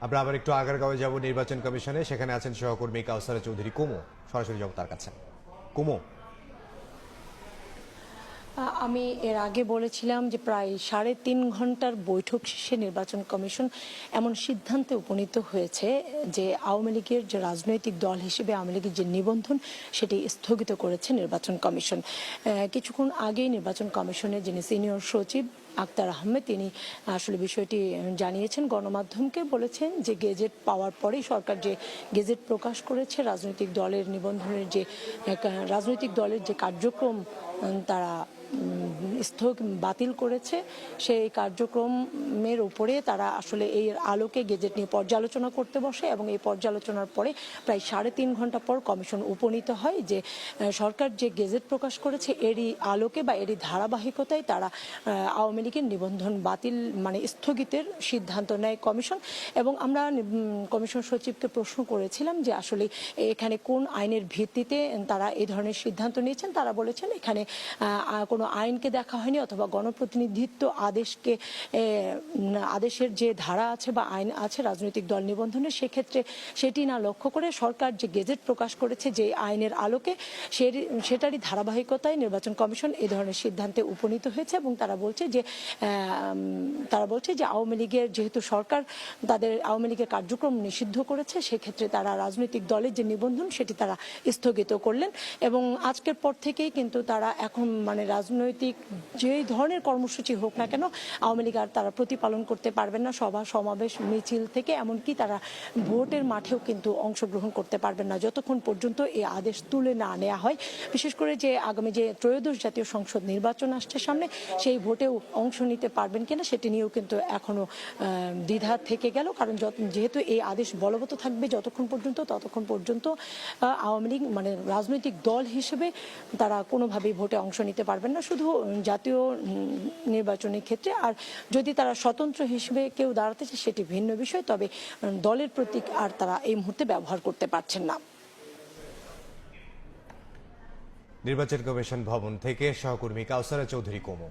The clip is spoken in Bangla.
আমরা আবার একটু আগারগাঁওয়ে যাব নির্বাচন কমিশনে, সেখানে আছেন সহকর্মী কাউসারা চৌধুরী কুমু। সরাসরি যাব তার কাছে। কুমু, আমি এর আগে বলেছিলাম যে প্রায় ৩.৫ ঘন্টার বৈঠক শেষে নির্বাচন কমিশন এমন সিদ্ধান্তে উপনীত হয়েছে যে আওয়ামী লীগের যে রাজনৈতিক দল হিসেবে আওয়ামী লীগের যে নিবন্ধন সেটি স্থগিত করেছে নির্বাচন কমিশন। কিছুক্ষণ আগেই নির্বাচন কমিশনের যিনি সিনিয়র সচিব আক্তার আহমেদ তিনি আসলে বিষয়টি জানিয়েছেন গণমাধ্যমকে, বলেছেন যে গেজেট পাওয়ার পরেই সরকার যে গেজেট প্রকাশ করেছে রাজনৈতিক দলের নিবন্ধনের যে রাজনৈতিক দলের যে কার্যক্রম তারা বাতিল করেছে, সেই কার্যক্রমের উপরে তারা আসলে এই আলোকে গেজেট নিয়ে পর্যালোচনা করতে বসে এবং এই পর্যালোচনার পরে প্রায় ৩.৫ ঘন্টা পর কমিশন উপনীত হয় যে সরকার যে গেজেট প্রকাশ করেছে এরই আলোকে বা এরই ধারাবাহিকতায় তারা আওয়ামী লীগের নিবন্ধন বাতিল মানে স্থগিতের সিদ্ধান্ত নেয় কমিশন। এবং আমরা কমিশন সচিবকে প্রশ্ন করেছিলাম যে আসলে এখানে কোন আইনের ভিত্তিতে তারা এই ধরনের সিদ্ধান্ত নিয়েছেন। তারা বলেছেন এখানে কোনো আইনকে দেখা হয়নি অথবা গণপ্রতিনিধিত্ব আদেশের যে ধারা আছে বা আইন আছে রাজনৈতিক দল নিবন্ধনের, সেক্ষেত্রে সেটি না লক্ষ্য করে সরকার যে গেজেট প্রকাশ করেছে যে আইনের আলোকে সেটারই ধারাবাহিকতায় নির্বাচন কমিশন এই ধরনের সিদ্ধান্তে উপনীত হয়েছে। এবং তারা বলছে যে আওয়ামী লীগের যেহেতু সরকার তাদের আওয়ামী লীগের কার্যক্রম নিষিদ্ধ করেছে, সেক্ষেত্রে তারা রাজনৈতিক দলের যে নিবন্ধন সেটি তারা স্থগিত করলেন। এবং আজকের পর থেকেই কিন্তু তারা এখন মানে রাজনৈতিক যেই ধরনের কর্মসূচি হোক না কেন আওয়ামী লীগ আর তারা প্রতিপালন করতে পারবেন না। সভা সমাবেশ মিছিল থেকে এমনকি তারা ভোটের মাঠেও কিন্তু অংশগ্রহণ করতে পারবেন না যতক্ষণ পর্যন্ত এই আদেশ তুলে না নেওয়া হয়। বিশেষ করে যে আগামী যে ত্রয়োদশ জাতীয় সংসদ নির্বাচন আসছে সামনে, সেই ভোটেও অংশ নিতে পারবেন কিনা সেটি নিয়েও কিন্তু এখনো দ্বিধা থেকে গেল। কারণ যেহেতু এই আদেশ বলবৎ থাকবে যতক্ষণ পর্যন্ত ততক্ষণ পর্যন্ত আওয়ামী লীগ মানে রাজনৈতিক দল হিসেবে তারা কোনোভাবেই ভোটে অংশ নিতে পারবেন না, শুধু জাতীয় নির্বাচনের ক্ষেত্রে। আর যদি তারা স্বতন্ত্র হিসেবে কেউ দাঁড়াতে চায় সেটি ভিন্ন বিষয়, তবে দলের প্রতীক আর তারা এই মুহূর্তে ব্যবহার করতে পারছেন না। নির্বাচন কমিশন ভবন থেকে সহকর্মী কাউসারা চৌধুরী কুমু।